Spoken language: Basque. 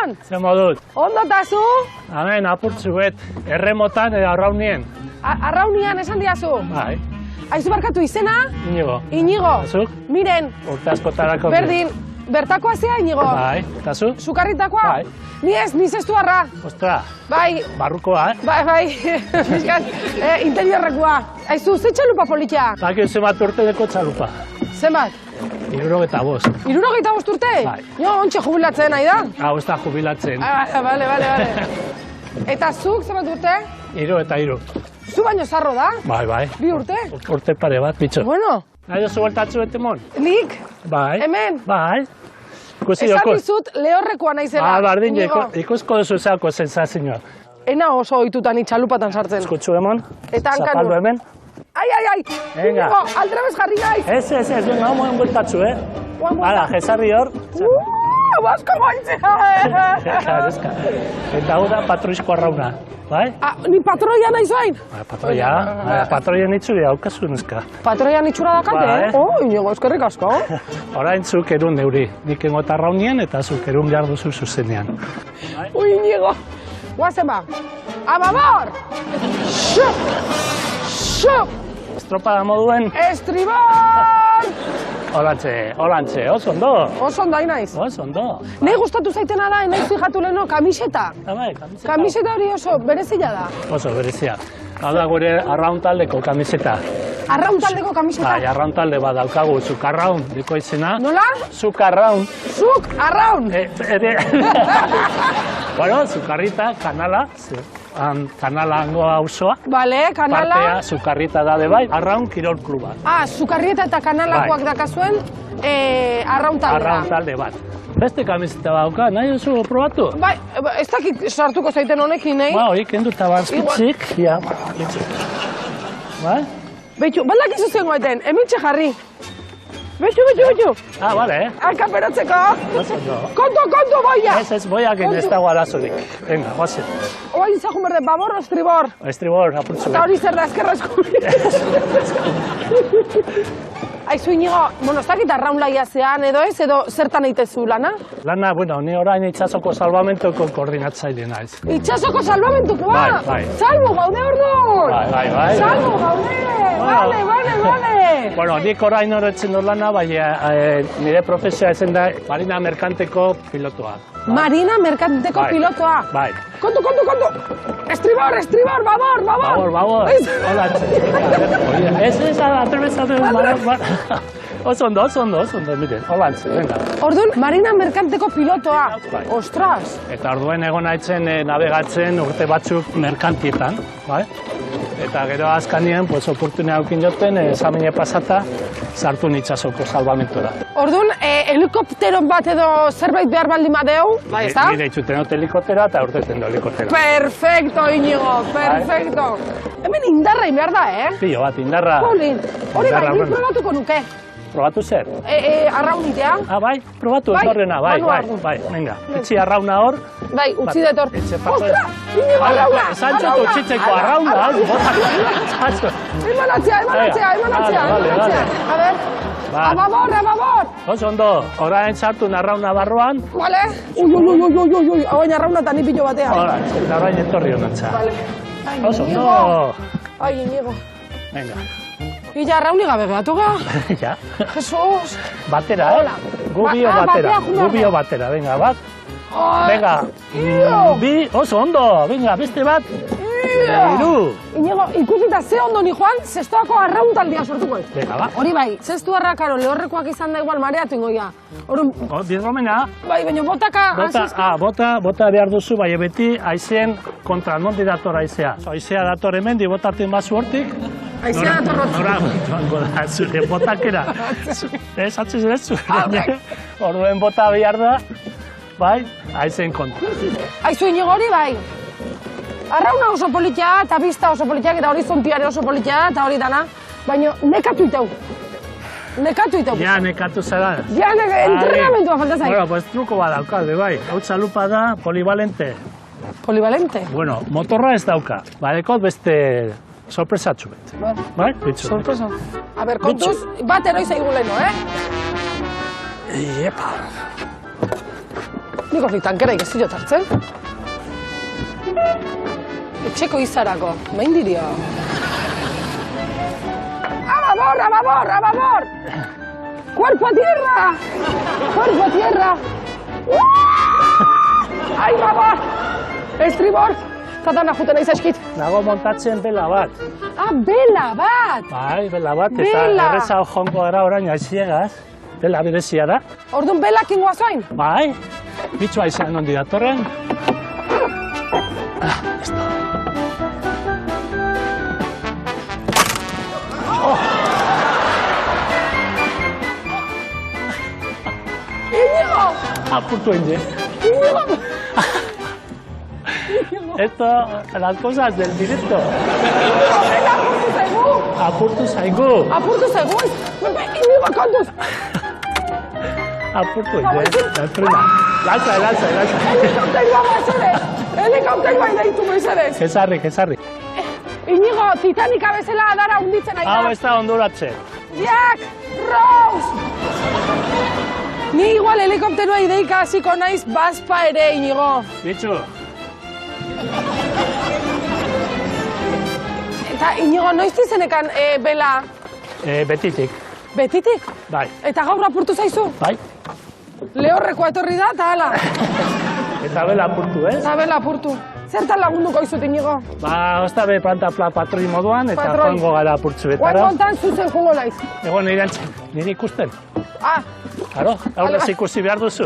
gabon! Zer modut? Ondo tazu? Hemen apurtzu bet, erremotan edo arraunien. Arraunian esan diazu? Bai. Aizu barkatu izena? Inigo. Inigo. Azuk? Miren. Urte askotarako. Berdin. Bertakoa zea, Inigo? Bai. Tazu? Sukarritakoa? Bai. Ni ez, ni zestuarra. Ostra. Bai. Barrukoa, Bai. Interiorrekoa. Aizu, ze txalupa politia? Taki zenbat urte deko txalupa. Zenbat? 75. 75 urte? Bai. Jo, ontxe jubilatzen, nahi da? Hau ez da jubilatzen. Bale. Eta zuk, zenbat urte? 3. Zu baino zarro da? Bai. 2 urte? Urte pare bat, bitxo. Bueno. Nahi oso bueltatzu etemon? Nik? Bai. Hemen? Bai. Esan dizut lehorrekoa naizela. Bardin, ikusko duzu zeako sensazioa. Ena oso ohituta ni txalupatan sartzen. Eskutxu emon? Eta hankanu. Zapaldu hemen? Ai! Venga. Aldrebez jarri naiz! Ez, venga, moen bueltatzu, Hala, jesarri hor. Basko goitzea! Eska. Eta hau da patruizko arrauna, bai? Ni patroia naiz bain? Patroia nitzuri haukazu neska. Patroia nitzura dakate, Inigo, eskerrik asko. Orain zuk erun neuri, nik engot arraunien eta zuk erun behar duzu zuzenean. Ui, Inigo, guazen ba. Amabor! Xup! Estropada moduen? Estribor! Holantxe, oso ondo. Oso ondo, naiz. Oso ondo. Nei gustatu zaitena da, naiz fijatu leheno, kamiseta. Kamiseta. Kamiseta hori oso berezia da. Oso berezia. Hau da gure arraun taldeko kamiseta. Arraun taldeko kamiseta? Bai, arraun talde bat daukagu, zuk arraun, diko izena. Nola? Zuk arraun. Zuk arraun? Bueno, zukarrita, kanala. Kanala hango auzoa. Bale, kanala. Partea, zukarrita da de bai, arraun kirol kluba. Zukarrieta eta kanalakoak dakazuen arraun taldea. Arraun talde bat. Beste kamiseta dauka, nahi duzu probatu? Bai, ez dakit sartuko zaiten honekin, nahi? Ba, hori kendu tabarzkitzik. Ja, bai? Beitu, baldak izu zen goeten, emintxe jarri. Beitu. Bale. Alkaperatzeko. Konto, boia. Ez, boiakin ez dago arazorik. Venga, guazen. Oain zahun berde, babor o estribor? Estribor, apurtzu. Eta hori zer da, ezkerra eskubi. Aizu Inigo, ez dakit arraun laia zean edo ez, edo zertan eitezu lana? Lana, ni orain itxasoko salvamentuko koordinatzaile naiz. Itxasoko salvamentukoa? Bai. Salbu gaude orduan! Bai. Salbu gaude! Bale! Nik orain horretzen dut lana, bai, nire profesioa ezen da marina merkanteko pilotoa. Marina merkanteko pilotoa? Bai. Kontu! Estribor, babor! Babor! Hola, ez, atrebezatu. Oso ondo, miren, holantze, venga. Orduan, marina merkanteko pilotoa. Ostras! Eta orduen egon haitzen navegatzen urte batzuk merkantietan, bai? Eta gero azkanien, oportunea aukin joten, examine pasata, sartu nitsasoko salvamentura. Orduan, helikoptero bat edo zerbait behar baldin badeu, bai, ez da? Nire itxuten dut helikoptera eta urteten dut helikoptera. Perfecto, Inigo, perfecto. Hemen indarra behar da, Pilo bat, indarra. Paulin, hori bai, nik probatuko nuke. Probatu zer? Arraunitea. Bai, probatu etorrena, bai, venga. Itxi arrauna hor. Bai, utzi detor. Ostra, Inigo arrauna! Santxotu utxitzeko arrauna, Emanatzea. A ber, ababor! Oso ondo, orain sartu arrauna barruan. Bale? Ui, hauain arrauna eta nipillo batean. Orain etorri honantza. Oso ondo. Ai, Inigo. Venga. Illa arrauni gabe behatu ga? Ja. Jesus. Batera, Gubio batera, venga, bat. Venga. Bi, oso ondo, venga, beste bat. Iru. Inigo, ikusita ze ondo ni joan, zestoako arraun taldia sortuko. Venga, ba. Hori bai, zestu arrakaro lehorrekoak izan da igual mareatu ingoia. Birromena. Bai, baina botaka... Bota behar duzu, bai, beti haizeen kontra, nondi dator haizea. Haizea dator hemen, botatzen bazu hortik. Haizea dator hortik. Nora, zure botakera. Ez, atziz ez zure. Orduen bota behar da, bai, haizeen kontra. Aizu Inigo hori bai. Arrauna oso politia, eta bista oso politiak, eta horizontiare oso politia, eta hori dana. Baina nekatu iteu. Ja, nekatu zara. Ja, entrenamentua falta zain. Bueno, pues truko bat daukalde, bai. Hau txalupa da polivalente. Polivalente? Bueno, motorra ez dauka. Badekot beste sorpresatxu bet. Bai, bitxu. Sorpresa. A ber, kontuz, bat eroi zaigu leheno, Iepa. Nik hori tankera ikestu jot hartzen. Etxeko izarako, main dirio. ¡A babor, a babor, a babor! ¡Cuerpo a tierra! ¡Cuerpo a tierra! ¡Ai, babor! Estribor! Katana juten nahi zaizkit. Nago montatzen bela bat. Ah, bela bat! Bai, bela bat, eta Bela. erreza jongo gara orain aiziegaz. Bela berezia da. Orduan belak ingoa zoain? Bai, bitxua izan ondi datorren. Iñigo! Apurtu ende. Iñigo! Esto, las cosas del directo. Venga, apurtu zaigu! Apurtu zaigu. Apurtu zaigu! Iñigo, kontuz! Apurtu ende. Frena. Latza. Helikopterua mesedez! Helikopterua ideitu mesedez! Kezarri. Iñigo, Titanica bezala adara hunditzen ari Hau da. ez da onduratzen. Jack! Rose! Ni igual helikopterua ideika hasiko naiz bazpa ere, Iñigo. Bitxu, Eta, Iñigo, noiz izenekan bela betitik. betitik? Bai. Eta gaur apurtu zaizu? Bai. Lehorrekoa etorri da, eta hala. Eta bela apurtu, ez? Eta bela apurtu. Zertan lagunduko izut, Iñigo? Ba, ozta be patroi moduan, eta Patroi. joango gara Guain apurtzuetara. kontan zuzen jungo naiz. Egon nire antzen, nire ikusten. Ah, Claro, Vale, aurrez bai. ikusi behar duzu.